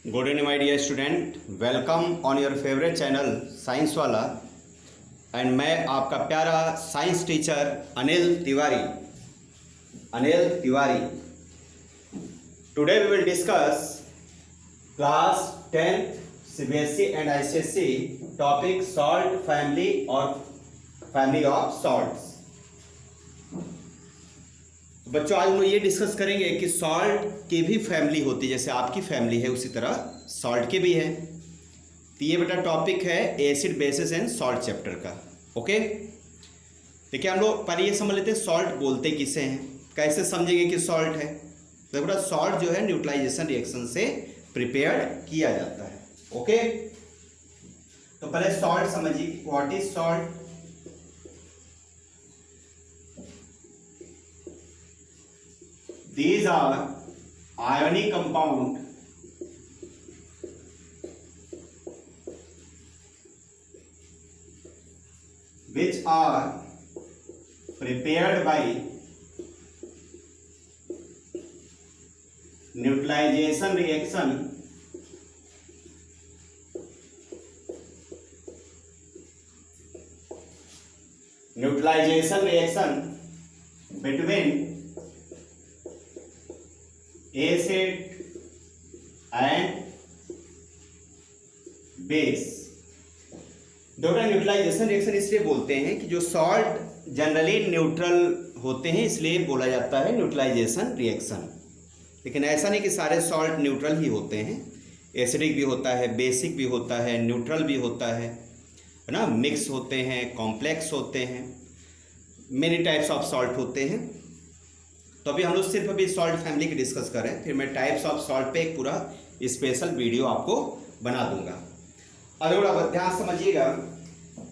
Good evening my dear student, welcome on your favourite channel science वाला। And मैं आपका प्यारा science teacher Anil Tiwari. Today we will discuss class 10th CBSE and ICSE topic salt family और family of salts. बच्चों, आज हम लोग ये डिस्कस करेंगे कि सॉल्ट की भी फैमिली होती है, जैसे आपकी फैमिली है उसी तरह सॉल्ट के भी है। तो ये बेटा टॉपिक है acid basis and salt chapter का। ओके, देखिए हम लोग पहले ये समझ लेते हैं सॉल्ट बोलते किसे हैं, कैसे समझेंगे कि सॉल्ट है। तो बेटा सॉल्ट जो है न्यूट्रलाइजेशन रिएक्शन से प्रिपेयर किया जाता है। ओके, तो पहले सॉल्ट समझिए, what is salt. These are ionic compound which are prepared by neutralization reaction between acid and base. दोनों न्यूट्रलाइजेशन रिएक्शन इसलिए बोलते हैं कि जो सॉल्ट जनरली न्यूट्रल होते हैं, इसलिए बोला जाता है न्यूट्रलाइजेशन रिएक्शन। लेकिन ऐसा नहीं कि सारे सॉल्ट न्यूट्रल ही होते हैं, एसिडिक भी होता है, बेसिक भी होता है, न्यूट्रल भी होता है ना, मिक्स होते हैं, कॉम्प्लेक्स होते हैं, मेनी टाइप्स ऑफ सॉल्ट होते हैं। तो अभी हम लोग सिर्फ अभी सॉल्ट फैमिली की डिस्कस करें, फिर मैं टाइप्स ऑफ सॉल्ट पे एक पूरा स्पेशल वीडियो आपको बना दूंगा। और अब ध्यान समझिएगा,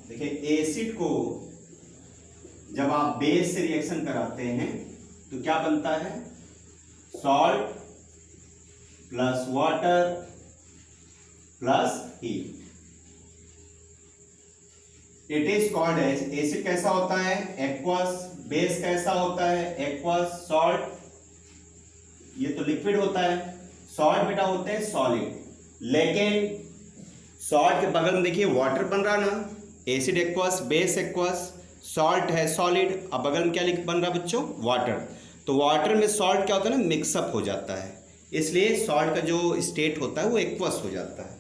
देखिए एसिड को जब आप बेस से रिएक्शन कराते हैं तो क्या बनता है, salt plus water plus heat. It is called as, acid कैसा होता है एक्वस, बेस कैसा होता है एक्वस, सॉल्ट ये तो लिक्विड होता है, सॉल्ट बेटा होते हैं सॉलिड। लेकिन सॉल्ट के बगल में देखिए वाटर बन रहा ना, acid aqueous, base aqueous, salt है सॉलिड, अब बगल में क्या बन रहा बच्चों, वाटर। तो वाटर में सॉल्ट क्या होता है ना, मिक्सअप हो जाता है, इसलिए सॉल्ट का जो स्टेट होता है वो एक्वस हो जाता है।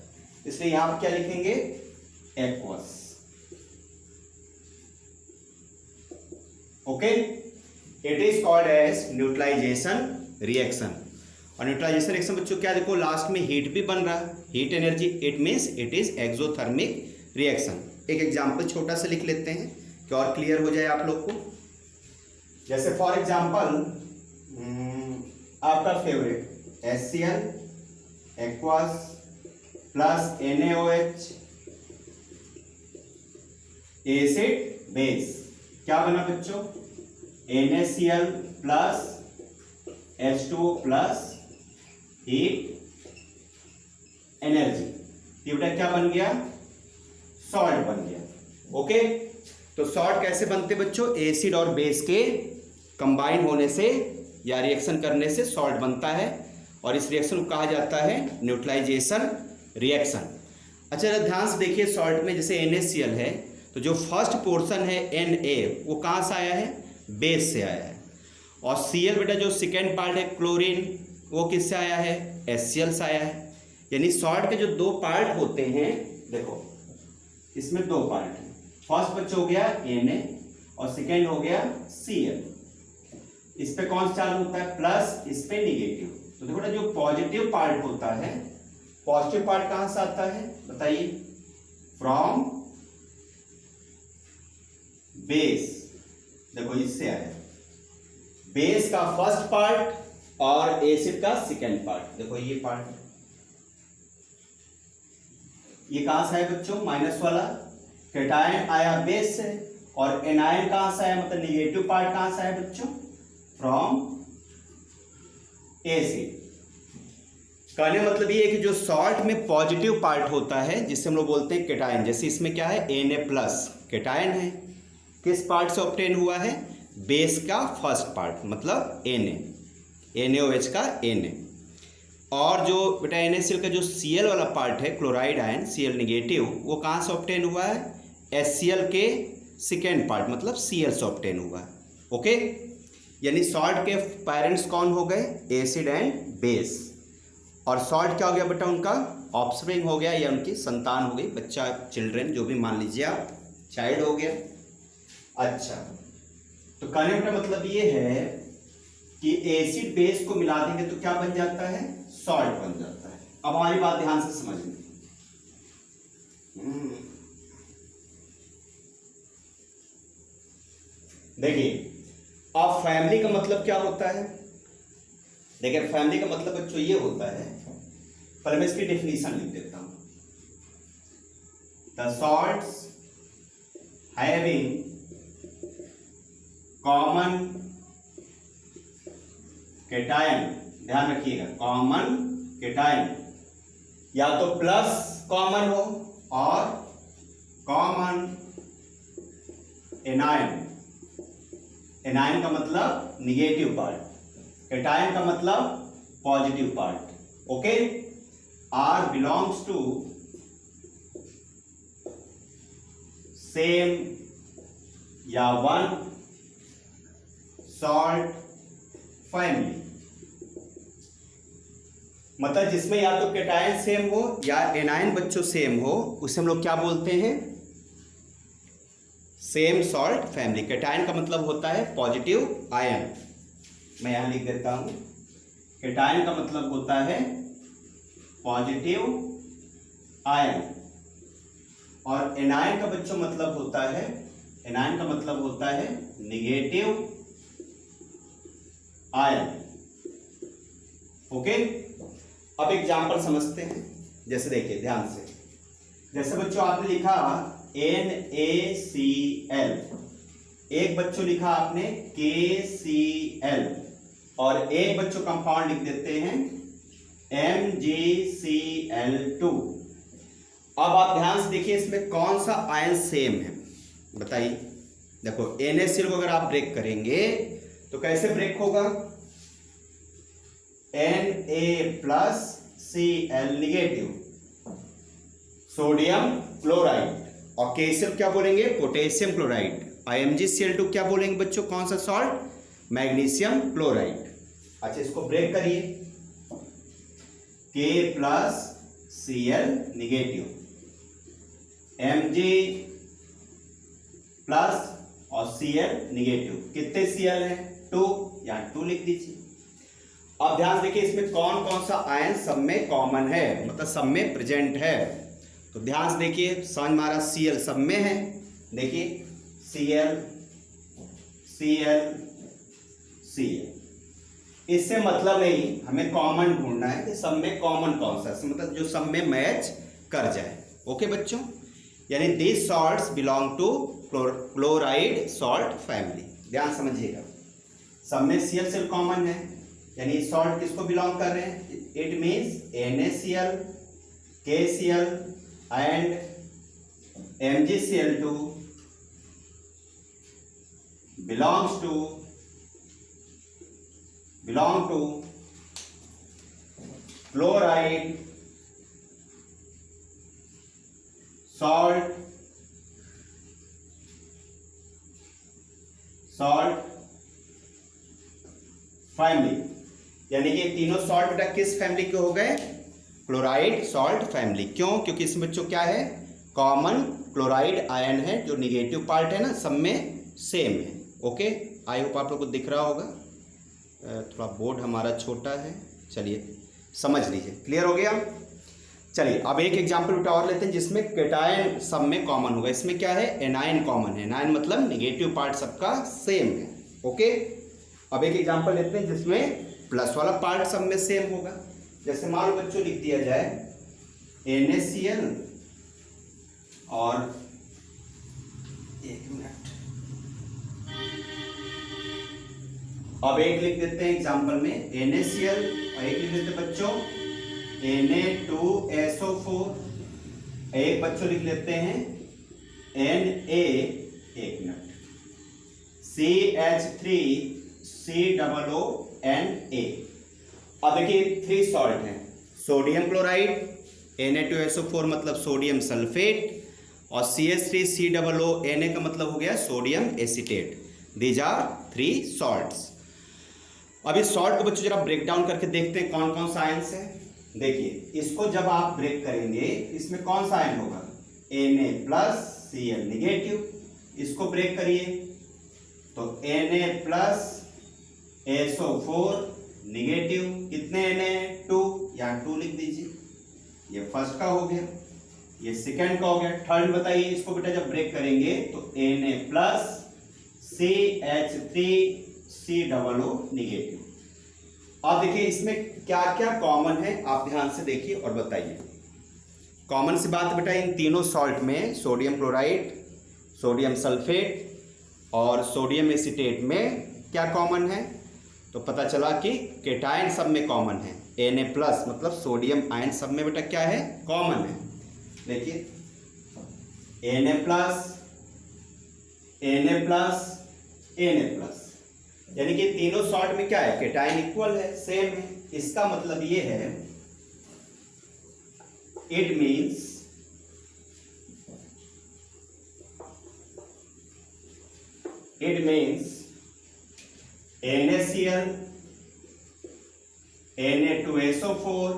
इसलिए यहां पर क्या लिखेंगे, aqueous. Okay, it is called as neutralisation reaction. और न्यूट्रलाइजेशन रिएक्शन बच्चों क्या देखो, लास्ट में हीट भी बन रहा है, heat energy, it means it is exothermic reaction. एक एग्जांपल छोटा सा लिख लेते हैं कि और क्लियर हो जाए आप लोग को। जैसे फॉर एग्जांपल आपका favourite HCl aqueous plus NaOH acid base, क्या बना बच्चों, NaCl plus H2O plus heat energy. ये बेटा क्या बन गया, सॉल्ट बन गया। ओके, तो सॉल्ट कैसे बनते बच्चों, एसिड और बेस के कंबाइन होने से या रिएक्शन करने से सॉल्ट बनता है, और इस रिएक्शन को कहा जाता है न्यूट्रलाइजेशन रिएक्शन। अच्छा ध्यान से देखिए, सॉल्ट में जैसे NaCl है तो जो फर्स्ट पोर्शन है Na वो कहाँ से आया है, बेस से आया है। और Cl बेटा जो सेकेंड पार्ट है क्लोरीन, वो किससे आया है, HCl से आया है। यानी सॉल्ट के जो दो पार्ट होते हैं, देखो इसमें दो पार्ट हैं, फर्स्ट बच्चा हो गया Na और सेकेंड हो गया Cl। इस पे कौन सा चालू होता है, प्लस, इस पे निगेटिव। तो देखो बेटा जो पॉजिटिव पार्ट होता है, पॉजिटिव पार्ट कहाँ से आता है बताइए, फ्रॉम बेस। देखो इससे आया बेस का फर्स्ट पार्ट और एसिड का सेकेंड पार्ट। देखो ये पार्ट, ये कहां से है बच्चों, माइनस वाला, कैटायन आया बेस से, और एनायन कहां से आया, मतलब निगेटिव पार्ट कहां से आया बच्चों, फ्रॉम एसिड। कहने मतलब ये है कि जो सॉल्ट में पॉजिटिव पार्ट होता है जिसे हम लोग बोलते हैं कैटायन, जैसे इसमें क्या है Na प्लस कैटायन है, किस पार्ट से ऑब्टेन हुआ है, बेस का फर्स्ट पार्ट मतलब Na, NaOH का Na। और जो बेटा NaCl का जो Cl वाला पार्ट है, क्लोराइड आयन Cl निगेटिव, वो कहाँ से ऑब्टेन हुआ है? HCl के सेकेंड पार्ट मतलब Cl से ऑब्टेन हुआ है। ओके, यानी सॉल्ट के पेरेंट्स कौन हो गए? Acid and base. और सॉल्ट क्या हो गया बेटा? उनका ऑफस्प्रिंग हो गया या उनकी संतान हो गई, बच्चा, चिल्ड्रन, जो भी मान लीजिए आप, चाइल्ड हो गया। अच्छा, तो कहने का मतलब ये है कि एसिड बेस को मिला देंगे तो क्या बन जाता है? सॉल्ट बन जाता है। अब हमारी बात ध्यान से समझिए। देखिए, अब फैमिली का मतलब क्या होता है? देखिए, फैमिली का मतलब बच्चों ये होता है, पहले मैं इसकी डेफिनेशन लिख देता हूं। The salts having common cation, ध्यान रखिएगा, कॉमन केटायन, या तो प्लस कॉमन हो और कॉमन एनायन। एनायन का मतलब निगेटिव पार्ट, केटायन का मतलब positive part. Okay, are belongs to same या वन सॉल्ट फैमिली, मतलब जिसमें या तो केटायन सेम हो या एनायन बच्चों सेम हो, उसे हम लोग क्या बोलते हैं? Same salt family. केटायन का मतलब होता है पॉजिटिव आयन, मैं यहां लिख देता हूं। केटायन का मतलब होता है पॉजिटिव आयन, और एनायन का बच्चों मतलब होता है, एनायन का मतलब होता है निगेटिव आयन। ओके, अब एग्जांपल समझते हैं। जैसे देखिए ध्यान से, जैसे बच्चों आपने लिखा NaCl, एक बच्चों लिखा आपने KCl, और एक बच्चों कंपाउंड लिख देते हैं MgCl2। अब आप ध्यान से देखिए, इसमें कौन सा आयन सेम है बताइए। देखो, NaCl को अगर आप ब्रेक करेंगे तो कैसे ब्रेक होगा? Na+Cl निगेटिव, सोडियम क्लोराइड, और KCl क्या बोलेंगे? Potassium chloride. ImgCl2 क्या बोलेंगे बच्चों? कौन सा सॉल्ट? Magnesium chloride. अच्छा, इसको ब्रेक करिए, K+Cl निगेटिव, Mg प्लस और Cl निगेटिव। कितने Cl है? 2, या 2 लिख दीजिए। अब ध्यान देखिए, इसमें कौन कौन सा आयन सब में कॉमन है, मतलब सब में प्रेजेंट है। तो ध्यान से देखिए, समझ में आ रहा? Cl सब में है। देखिए Cl Cl Cl, इससे मतलब नहीं, हमें कॉमन ढूंढना है कि सब में कॉमन कौन सा है, मतलब जो सब में मैच कर जाए। ओके बच्चों, यानी this salts belong to chloride salt family. ध्यान समझिएगा, सब में Cl से कॉमन है, यानी सॉल्ट किसको बिलोंग कर रहे हैं? It means NaCl, KCl and MgCl2 belong to chloride salt family. यानी कि तीनों सॉल्ट बेटा किस फैमिली के हो गए? Chloride salt family. क्यों? क्योंकि इसमें बच्चों क्या है? कॉमन क्लोराइड आयन है, जो निगेटिव पार्ट है ना, सब में सेम है। ओके, आई होप आप लोग को दिख रहा होगा। थोड़ा बोर्ड हमारा छोटा है, चलिए समझ लीजिए। क्लियर हो गया? चलिए अब एक एग्जाम्पल बेटा और लेते हैं जिसमें केटायन सब में कॉमन होगा। इसमें क्या है? एनायन कॉमन है। एनायन मतलब निगेटिव पार्ट सबका सेम है। ओके, अब एक एग्जाम्पल लेते हैं जिसमें प्लस वाला पार्ट सब में सेम होगा। जैसे मान लो बच्चों लिख दिया जाए NaCl और एक मिनट, अब एक लिख देते हैं एग्जाम्पल में NaCl और एक लिख देते हैं बच्चों Na2SO4, एक बच्चों लिख लेते हैं Na, एक मिनट, CH3COONA। अब देखिए 3 सॉल्ट हैं, सोडियम क्लोराइड, Na2SO4 मतलब सोडियम सल्फेट, और CH3COO Na का मतलब हो गया sodium acetate. These are 3 salts. अब इस सॉल्ट को बच्चों जरा ब्रेक डाउन करके देखते हैं कौन कौन सा आयंस है। देखिए, इसको जब आप ब्रेक करेंगे इसमें कौन सा आयन होगा, Na+Cl निगेटिव। इसको ब्रेक करिए तो Na+SO4 निगेटिव। कितने Na? 2, यहाँ 2 लिख दीजिए। ये फर्स्ट का हो गया, ये सेकंड का हो गया। थर्ड बताइए, इसको बेटा जब ब्रेक करेंगे तो Na+CH3COO निगेटिव। अब देखिए इसमें क्या क्या कॉमन है, आप ध्यान से देखिए और बताइए। कॉमन सी बात बेटा, इन तीनों सॉल्ट में सोडियम क्लोराइड, सोडियम सल्फेट और सोडियम एसीटेट में क्या कॉमन है, तो पता चला कि केटायन सब में कॉमन है। Na+ मतलब सोडियम आयन सब में बेटा क्या है, कॉमन है। देखिए Na+, यानी कि तीनों सॉल्ट में क्या है, केटायन इक्वल है, सेम है। इसका मतलब ये है, इट मीन्स NaCl, Na2SO4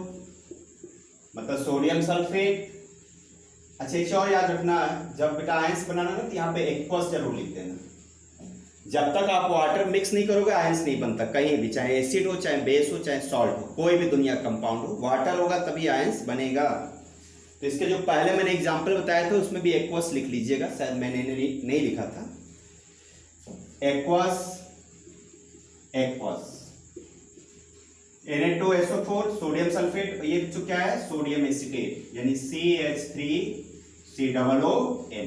मतलब सोडियम सल्फेट। अच्छा, एक और याद रखना है, जब बेटा आयंस बनाना ना तो यहाँ पे एक्वस जरूर लिख देना। जब तक आप वाटर मिक्स नहीं करोगे आयंस नहीं बनता कहीं भी, चाहे एसिड हो, चाहे बेस हो, चाहे सॉल्ट हो, कोई भी दुनिया कंपाउंड हो, वाटर होगा तभी आयंस बनेगा। तो इसके जो पहले मैंने एग्जांपल बताया था उसमें भी एक्वस लिख लीजिएगा, शायद मैंने नहीं लिखा था। एक्वस Na2SO4 सोडियम सल्फेट, ये जो क्या है, सोडियम एसीटेट यानी CH3COO Na।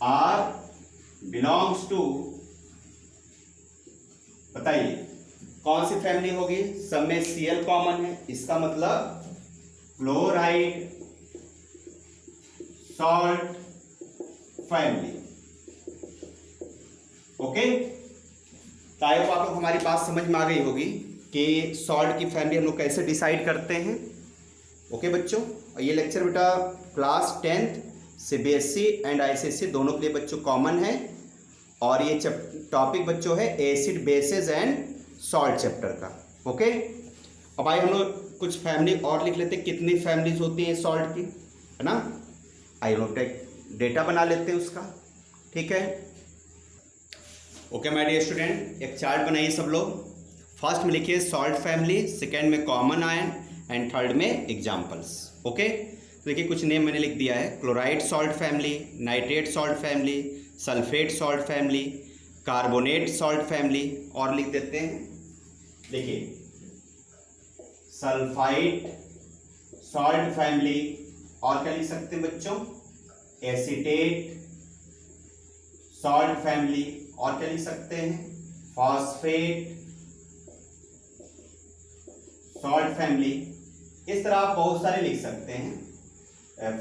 R belongs to, बताइए कौन सी फैमिली होगी, सब में Cl कॉमन है, इसका मतलब क्लोराइड सॉल्ट फैमिली। ओके, तो आई होप आप लोग हमारी बात समझ में आ गई होगी कि सॉल्ट की फैमिली हम लोग कैसे डिसाइड करते हैं। ओके बच्चों, और ये लेक्चर बेटा क्लास 10th CBSE एंड ICSE दोनों के लिए बच्चों कॉमन है, और ये टॉपिक बच्चों है acid bases and salt chapter का। ओके, अब आइए हम लोग कुछ फैमिली और लिख लेते हैं, कितनी फैमिलीज होती हैं सॉल्ट की, है ना। आइए हम लोग डेटा बना लेते हैं उसका, ठीक है। ओके माय डियर स्टूडेंट, एक चार्ट बनाइए सब लोग। फर्स्ट में लिखिए सॉल्ट फैमिली, सेकेंड में कॉमन आयन एंड थर्ड में एग्जाम्पल्स। ओके, तो देखिए कुछ नेम मैंने लिख दिया है, chloride salt family, nitrate salt family, sulphate salt family, carbonate salt family, और लिख देते हैं, देखिए सल्फाइड सॉल्ट फैमिली, और क्या लिख सकते हैं बच्चों, एसीटेट सॉल्ट फैमिली, और क्या लिख सकते हैं, फॉस्फेट सॉल्ट फैमिली। इस तरह आप बहुत सारे लिख सकते हैं,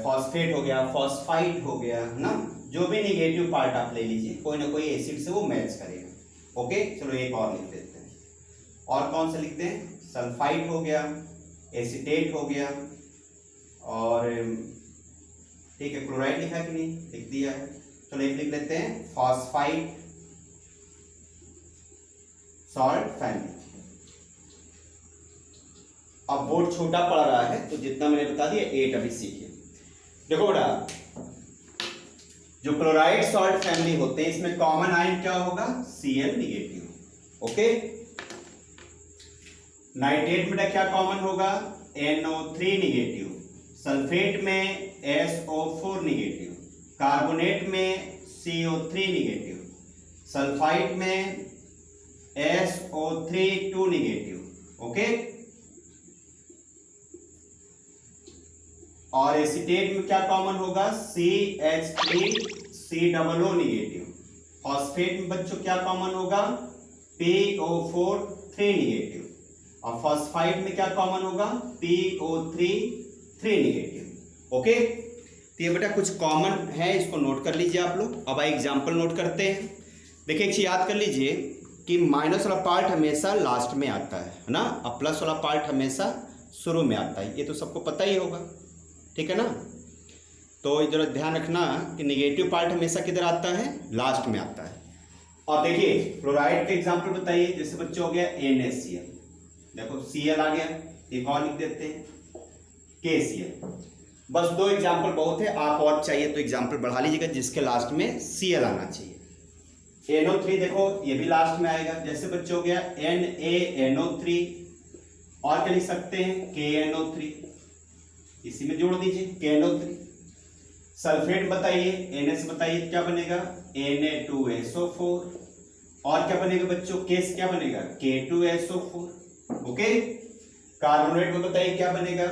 फॉस्फेट हो गया, फॉस्फाइड हो गया, है ना। जो भी निगेटिव पार्ट आप ले लीजिए, कोई ना कोई एसिड से वो मैच करेगा। ओके, चलो एक और लिख देते हैं, और कौन सा लिखते हैं, सल्फाइड हो गया, एसीटेट हो गया, और ठीक है क्लोराइड लिखा कि नहीं, लिख दिया है। चलो एक लिख लेते हैं, फॉस्फाइड सॉल्ट फैमिली। अब बोर्ड छोटा पड़ रहा है तो जितना मैंने बता दिया 8 अभी सीखिए। देखो बेटा, जो क्लोराइड सॉल्ट फैमिली होते हैं इसमें कॉमन आयन क्या होगा, Cl निगेटिव। ओके, नाइट्रेट में क्या कॉमन होगा, NO3 निगेटिव, सल्फेट में SO4 निगेटिव, कार्बोनेट में CO3 निगेटिव, सल्फाइड में SO3 2 निगेटिव। ओके, और एसीटेट में क्या कॉमन होगा, CH3COO निगेटिव। फॉस्फेट में बच्चों क्या कॉमन होगा, PO4 3 निगेटिव, और फॉस्फाइड में क्या कॉमन होगा, PO3 3 निगेटिव। ओके, तो ये बेटा कुछ कॉमन है, इसको नोट कर लीजिए आप लोग। अब आइए एग्जाम्पल नोट करते हैं। देखिए एक चीज याद कर लीजिए कि माइनस वाला पार्ट हमेशा लास्ट में आता है ना, और प्लस वाला पार्ट हमेशा शुरू में आता है, ये तो सबको पता ही होगा, ठीक है ना। तो इधर ध्यान रखना कि नेगेटिव पार्ट हमेशा किधर आता है, लास्ट में आता है। और देखिए क्लोराइड के एग्जाम्पल बताइए, जैसे बच्चों हो गया NaCl, देखो Cl आ गया, एक और लिख देते हैं KCl। बस 2 एग्जाम्पल बहुत है, आप और चाहिए तो एग्जाम्पल बढ़ा लीजिएगा जिसके लास्ट में Cl आना चाहिए। NO3 देखो ये भी लास्ट में आएगा, जैसे बच्चों हो गया NaNO3, और क्या लिख सकते हैं KNO3, इसी में जोड़ दीजिए KNO3। सल्फेट बताइए, NS बताइए क्या बनेगा Na2SO4, और क्या बनेगा बच्चों केस क्या बनेगा K2SO4, ओके। कार्बोनेट में बताइए क्या बनेगा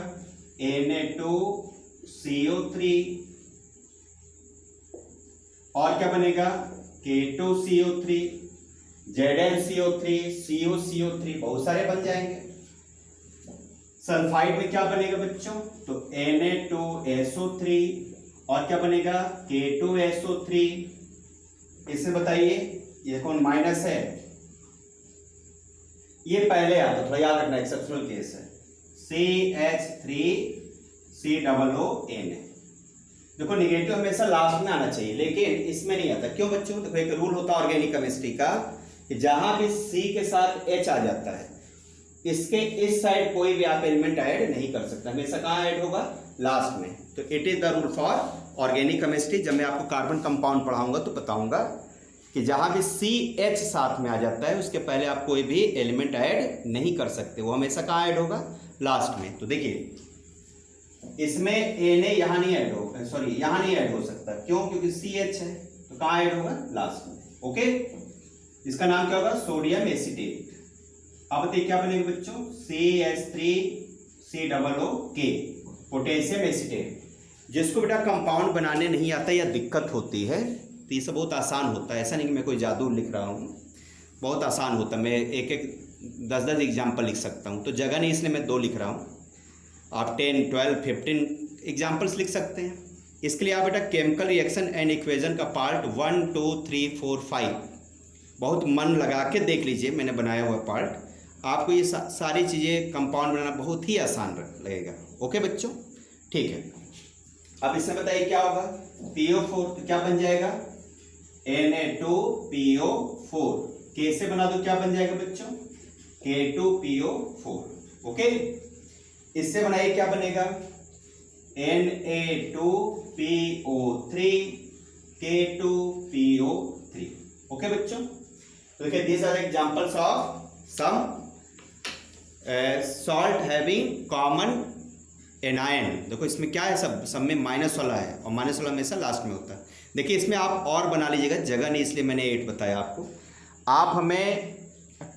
Na2CO3, और क्या बनेगा K2CO3, ZnCO3, CuCO3, बहुत सारे बन जाएंगे। सल्फाइड में क्या बनेगा बच्चों, तो Na2SO3, और क्या बनेगा K2SO3। इसमें बताइए ये कौन माइनस है, ये पहले आता, थोड़ा याद रखना, एक्सेप्शनल केस है, CH3COON। देखो निगेटिव हमेशा लास्ट में आना चाहिए, लेकिन इसमें नहीं आता। क्यों बच्चों, देखो एक रूल होता है ऑर्गेनिक केमिस्ट्री का कि जहां भी C के साथ H आ जाता है, इसके इस साइड कोई भी आप एलिमेंट ऐड नहीं कर सकता, हमेशा कहाँ ऐड होगा, लास्ट में। तो it is the rule for organic chemistry. जब मैं आपको कार्बन कंपाउंड पढ़ाऊंगा तो बताऊंगा कि जहां भी CH साथ में आ जाता है उसके पहले आप कोई भी एलिमेंट ऐड नहीं कर सकते, वो हमेशा कहाँ ऐड होगा, लास्ट में। तो देखिए इसमें Na यहाँ नहीं ऐड होगा, सॉरी यहाँ नहीं ऐड हो सकता, क्यों, क्योंकि CH है, तो कहाँ ऐड होगा, लास्ट में, ओके। इसका नाम क्या होगा, सोडियम एसिटेट। अब देखिए क्या बनेगा बच्चों, CH3COOK, पोटेशियम एसिटेट। जिसको बेटा कंपाउंड बनाने नहीं आता या दिक्कत होती है तो ये सब बहुत आसान होता है, ऐसा नहीं कि मैं कोई जादू लिख रहा हूँ, बहुत आसान होता है। मैं एक 10 एग्जाम्पल लिख सकता हूँ, तो जगह नहीं इसलिए मैं 2 लिख रहा हूँ। आप 10, 12, 15 एग्जाम्पल्स लिख सकते हैं। इसके लिए आप बेटा केमिकल रिएक्शन एंड इक्वेशन का पार्ट 1, 2, 3, 4, 5 बहुत मन लगा के देख लीजिए, मैंने बनाया हुआ पार्ट। आपको ये सारी चीज़ें कंपाउंड बनाना बहुत ही आसान लगेगा, ओके बच्चों, ठीक है। अब इसमें बताइए क्या होगा, PO4, तो क्या बन जाएगा Na2PO4, K से बना दो क्या बन जाएगा बच्चों, K2PO4, ओके। इससे बनाइए क्या बनेगा Na2PO3, K2PO3, ओके बच्चों। तो देखिए these are examples of some salt having common anion. देखो इसमें क्या है, सब में माइनस वाला है, और माइनस वाला हमेशा लास्ट में होता है। देखिए इसमें आप और बना लीजिएगा, जगह नहीं इसलिए मैंने 8 बताया आपको। आप हमें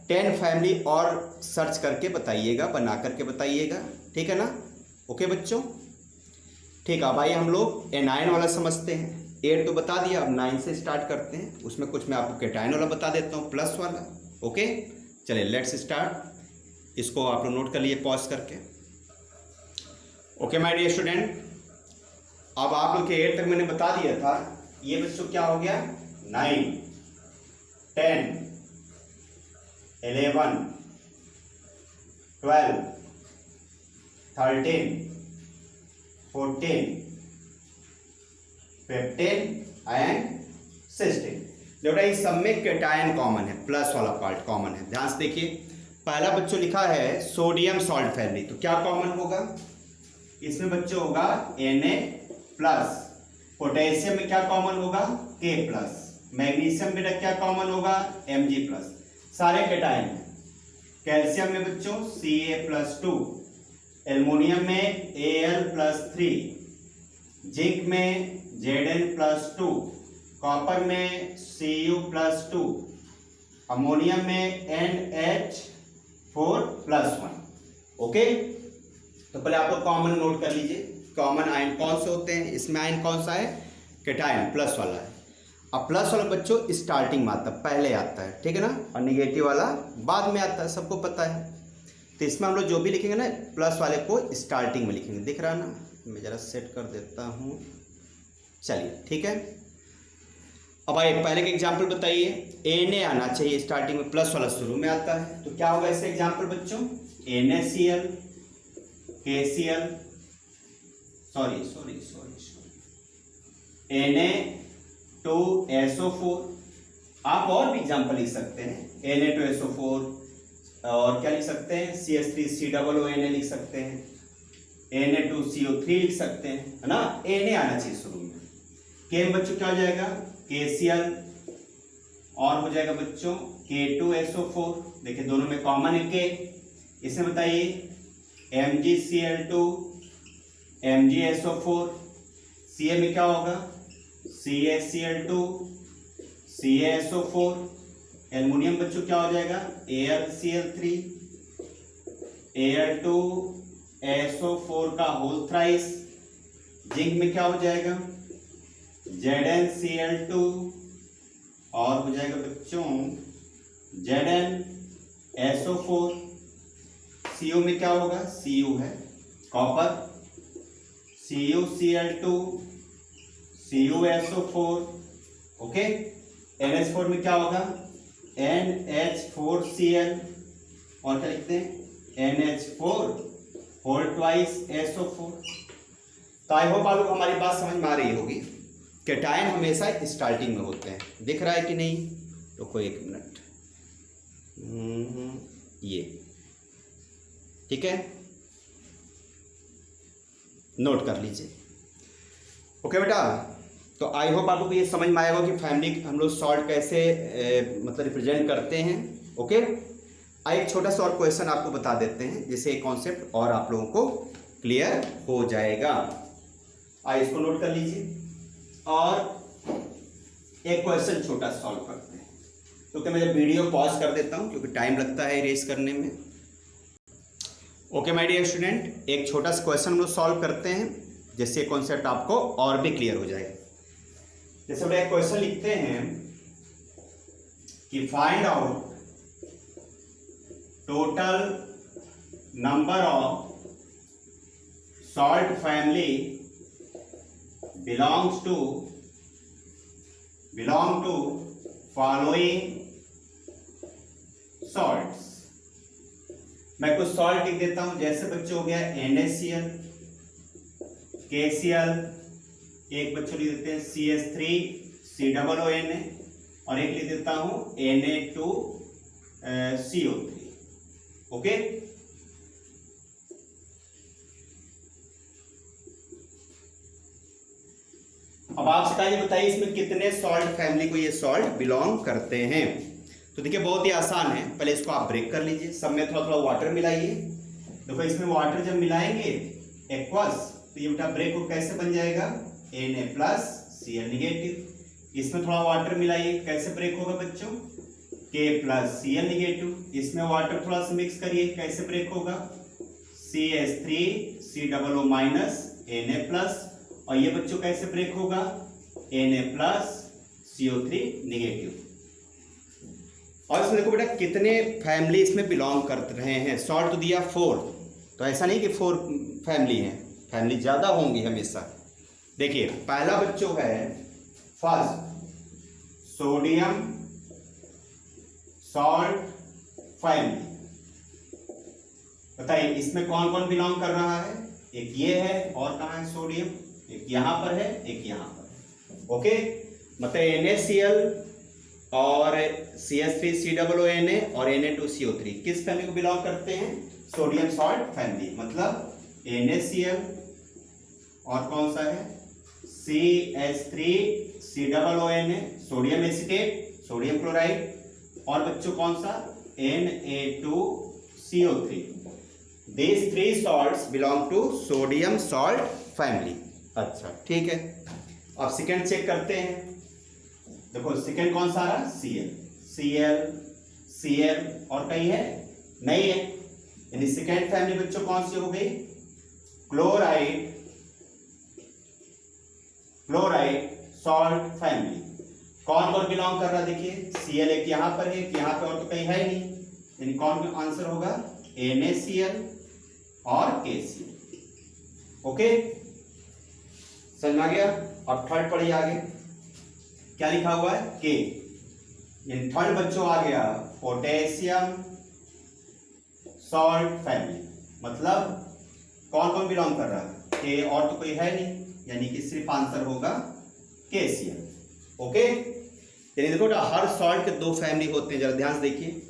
10 फैमिली और सर्च करके बताइएगा, बना करके बताइएगा, ठीक है ना, ओके बच्चों, ठीक है। अब आइए हम लोग एनायन वाला समझते हैं। 8 तो बता दिया, अब 9 से स्टार्ट करते हैं। उसमें कुछ मैं आपको कैटायन वाला बता देता हूँ, प्लस वाला, ओके। चलिए लेट्स स्टार्ट। इसको आप लोग नोट कर लिए पॉज करके, ओके माय डियर स्टूडेंट। अब आप लोग के 8 तक मैंने बता दिया था, ये बच्चों क्या हो गया 9, 10, 11, 12, 13, 14, 15 एंड 16। बेटा इस सब में कैटायन कॉमन है, प्लस वाला पार्ट कॉमन है। ध्यान से देखिए, पहला बच्चों लिखा है सोडियम सॉल्ट फैमिली, तो क्या कॉमन होगा इसमें बच्चों होगा Na प्लस। पोटेशियम में क्या कॉमन होगा K प्लस। मैग्नीशियम में क्या कॉमन होगा Mg प्लस, सारे कैटायन है। कैल्शियम में बच्चों Ca+2, एल्युमिनियम में Al+3, जिंक में Zn+2, कॉपर में Cu+2, अमोनियम में NH4+1, ओके। तो पहले आप लोग कॉमन नोट कर लीजिए, कॉमन आयन कौन से होते हैं। इसमें आयन कौन सा है, कैटायन, प्लस वाला है। अब प्लस वाला बच्चों स्टार्टिंग में आता है, पहले आता है, ठीक है ना, और निगेटिव वाला बाद में आता है, सबको पता है। तो इसमें हम लोग जो भी लिखेंगे ना, प्लस वाले को स्टार्टिंग में लिखेंगे, दिख रहा है ना, मैं ज़रा सेट कर देता हूँ, चलिए ठीक है। अब आइए पहले के एग्जाम्पल बताइए। Na आना चाहिए स्टार्टिंग में, प्लस वाला शुरू में आता है, तो क्या होगा इससे एग्जाम्पल बच्चों, NaCl, KCl, सॉरी Na2SO4। आप और भी एग्जाम्पल लिख सकते हैं, Na2SO4, और क्या लिख सकते हैं, CH3COONA लिख सकते हैं, Na2CO3 लिख सकते हैं, है ना। Na आना चाहिए शुरू में। के में बच्चों क्या हो जाएगा, KCl, और हो जाएगा बच्चों K2SO4। देखिए दोनों में कॉमन है के। इसमें बताइए MgCl2 MgSO4, Ca में क्या होगा, CaCl2 CaSO4, एल्युमिनियम बच्चों क्या हो जाएगा, AlCl3 Al2SO4 का होल थ्राइस। जिंक में क्या हो जाएगा, ZnCl2, और हो जाएगा बच्चों ZnSO4। Cu में क्या होगा, Cu है copper, CuCl2 CuSO4, okay. NH4 में क्या होगा, NH4Cl, और क्या लिखते हैं, NH4 होल ट्वाइस SO4। तो आई होप आप लोग हमारी बात समझ में आ रही होगी। कैटायन हमेशा स्टार्टिंग में होते हैं, दिख रहा है कि नहीं, रुको एक मिनट, ये ठीक है, नोट कर लीजिए। ओके बेटा, तो आई होप आपको ये समझ में आएगा कि फैमिली हम लोग सॉल्ट कैसे मतलब रिप्रेजेंट करते हैं। ओके, एक छोटा सा और क्वेश्चन आपको बता देते हैं, जिससे एक कॉन्सेप्ट और आप लोगों को क्लियर हो जाएगा। आइए इसको नोट कर लीजिए और एक क्वेश्चन छोटा सॉल्व करते हैं। तो क्या मैं वीडियो पॉज कर देता हूं क्योंकि टाइम लगता है इरेज करने में। ओके माय डियर स्टूडेंट, एक छोटा सा क्वेश्चन हम लोग सॉल्व करते हैं, जिससे कॉन्सेप्ट आपको और भी क्लियर हो जाएगा। जैसे हम एक क्वेश्चन लिखते हैं कि find out total number of salt family belong to following salts। मैं कुछ सॉल्ट लिख देता हूं, जैसे बच्चों हो गया NaCl, KCl, एक बच्चों लिख देते हैं CH3COONA, और एक लिख देता हूं Na2CO3। ओके, अब आप ये बताइए इसमें कितने सॉल्ट फैमिली को ये सॉल्ट बिलोंग करते हैं। तो देखिए बहुत ही आसान है, पहले इसको आप ब्रेक कर लीजिए, सब में थोड़ा थोड़ा वाटर मिलाइए। देखो इसमें वाटर जब मिलाएंगे एक्वस, तो ये बेटा ब्रेक हो कैसे बन जाएगा, Na+Cl नेगेटिव। इसमें थोड़ा वाटर मिलाइए, कैसे ब्रेक होगा बच्चों, K+Cl नेगेटिव। इसमें वाटर थोड़ा सा मिक्स करिए, कैसे ब्रेक होगा, CH3COO- Na+, और ये बच्चों कैसे ब्रेक होगा, Na+CO3 नेगेटिव। और इसमें देखो बेटा कितने फैमिली इसमें बिलोंग कर रहे हैं। सॉल्ट तो दिया 4, तो ऐसा नहीं कि 4 फैमिली हैं, फैमिली ज़्यादा होंगी हमेशा। देखिए पहला बच्चों है फर्स्ट सोडियम सॉल्ट फैमिली। बताइए इसमें कौन कौन बिलोंग कर रहा है, एक ये है, और कहाँ है सोडियम, एक यहाँ पर है, एक यहाँ पर है। ओके, मतलब NaCl और CH3COONA और Na2CO3 किस फैमिली को बिलोंग करते हैं, सोडियम सॉल्ट फैमिली। मतलब NaCl और कौन सा है CH3COONA sodium acetate, sodium chloride, और बच्चों कौन सा Na2CO3। These 3 salts belong to sodium salt family। अच्छा ठीक है, अब सेकेंड चेक करते हैं। देखो सेकेंड कौन सा रहा, Cl और कहीं है नहीं है, यानी सेकेंड फैमिली बच्चों कौन सी हो गई, क्लोराइड सॉल्ट फैमिली। कौन कौन बिलोंग कर रहा है, देखिए Cl एक यहाँ पर है, एक यहाँ पे, और तो कहीं है नहीं, यानी कौन आंसर होगा NaCl और KCl। ओके समझ में आ गया। अब थर्ड पढ़िए आगे क्या लिखा हुआ है, K, यानी थर्ड बच्चों आ गया पोटेशियम सॉल्ट फैमिली। मतलब कौन कौन बिलोंग कर रहा है, के और तो कोई है नहीं, यानी कि सिर्फ आंसर होगा KCl। ओके, यानी देखो हर सॉल्ट के दो फैमिली होते हैं, जरा ध्यान से देखिए।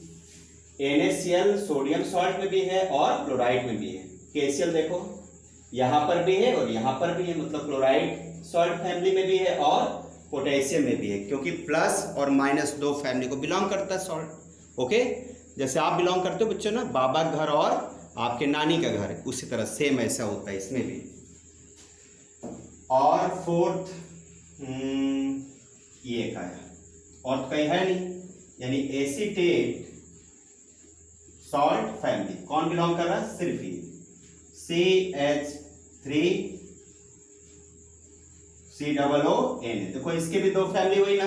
NaCl सोडियम सॉल्ट में भी है और क्लोराइड में भी है। KCl देखो यहाँ पर भी है और यहाँ पर भी है, मतलब क्लोराइड सॉल्ट फैमिली में भी है और पोटेशियम में भी है, क्योंकि प्लस और माइनस दो फैमिली को बिलोंग करता है सॉल्ट। ओके, जैसे आप बिलोंग करते हो बच्चों ना बाबा का घर और आपके नानी का घर, उसी तरह सेम ऐसा होता है इसमें भी। और फोर्थ ये का है और तो कहीं है नहीं, यानी एसीटेट सॉल्ट फैमिली कौन बिलोंग कर रहा है, सिर्फ ये CH3COON। देखो इसके भी दो फैमिली हुई ना,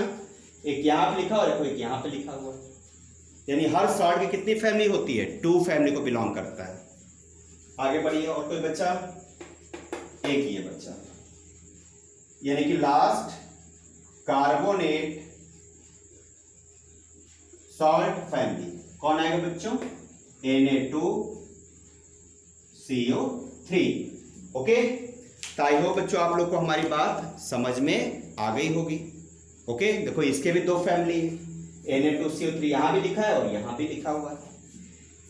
एक यहाँ पे लिखा और एक यहाँ पे लिखा हुआ, यानी हर सॉल्ट की कितनी फैमिली होती है, 2 फैमिली को बिलोंग करता है। आगे बढ़िए, और कोई बच्चा, एक ही है बच्चा, यानी कि लास्ट कार्बोनेट सॉल्ट फैमिली कौन आएगा बच्चों, Na2CO3। ओके, तो आई होप बच्चों आप लोग को हमारी बात समझ में आ गई होगी। ओके, देखो इसके भी दो फैमिली है, Na2CO3 यहाँ भी लिखा है और यहाँ भी लिखा हुआ है,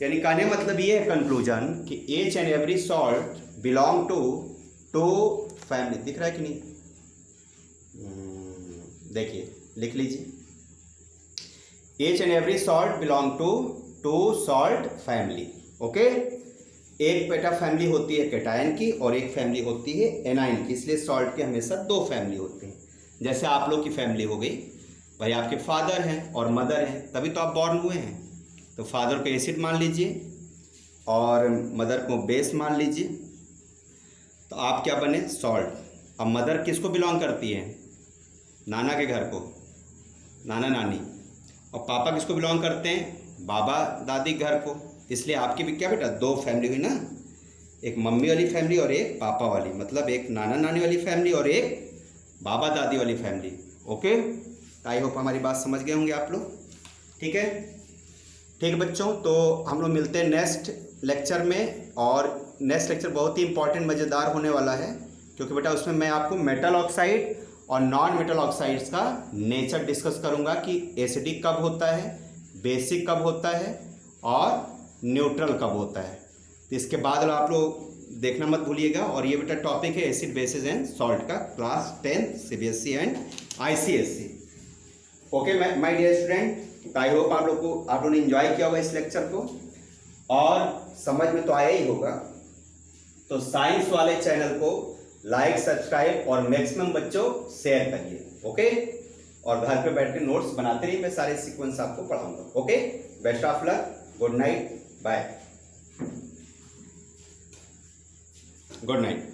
यानी कहने मतलब ये है कंक्लूजन कि each and every salt belong to 2 family. दिख रहा है कि नहीं, देखिए लिख लीजिए, each and every salt belong to 2 salt family। Okay, एक बेटा फैमिली होती है कैटायन की और एक फैमिली होती है एनाइन की, इसलिए सॉल्ट के हमेशा 2 फैमिली होते हैं। जैसे आप लोग की फैमिली हो गई, भाई आपके फादर हैं और मदर हैं, तभी तो आप बॉर्न हुए हैं, तो फादर को एसिड मान लीजिए और मदर को बेस मान लीजिए, तो आप क्या बने, सॉल्ट। अब मदर किसको बिलोंग करती है, नाना के घर को, नाना नानी, और पापा किसको बिलोंग करते हैं, बाबा दादी घर को। इसलिए आपकी भी क्या बेटा 2 फैमिली हुई ना, एक मम्मी वाली फैमिली और एक पापा वाली, मतलब एक नाना नानी वाली फैमिली और एक बाबा दादी वाली फैमिली। ओके, आई होप हमारी बात समझ गए होंगे आप लोग। ठीक है, ठीक है बच्चों, तो हम लोग मिलते हैं नेक्स्ट लेक्चर में, और नेक्स्ट लेक्चर बहुत ही इंपॉर्टेंट मज़ेदार होने वाला है, क्योंकि बेटा उसमें मैं आपको मेटल ऑक्साइड और नॉन मेटल ऑक्साइड्स का नेचर डिस्कस करूंगा कि एसिडिक कब होता है, बेसिक कब होता है और न्यूट्रल कब होता है। तो इसके बाद आप लोग देखना मत भूलिएगा, और ये बेटा टॉपिक है एसिड बेसिस एंड सॉल्ट का, क्लास 10 CBSE एंड ICSE। Okay my dear student, I hope आप लोगों ने एंजॉय किया होगा इस लेक्चर को और समझ में तो आया ही होगा। तो साइंस वाले चैनल को लाइक, सब्सक्राइब और मैक्सिमम बच्चों शेयर करिए। ओके, और घर पे बैठ के नोट्स बनाते रहिए, मैं सारे सीक्वेंस आपको पढ़ाऊंगा। Okay, best of luck, good night, bye, good night.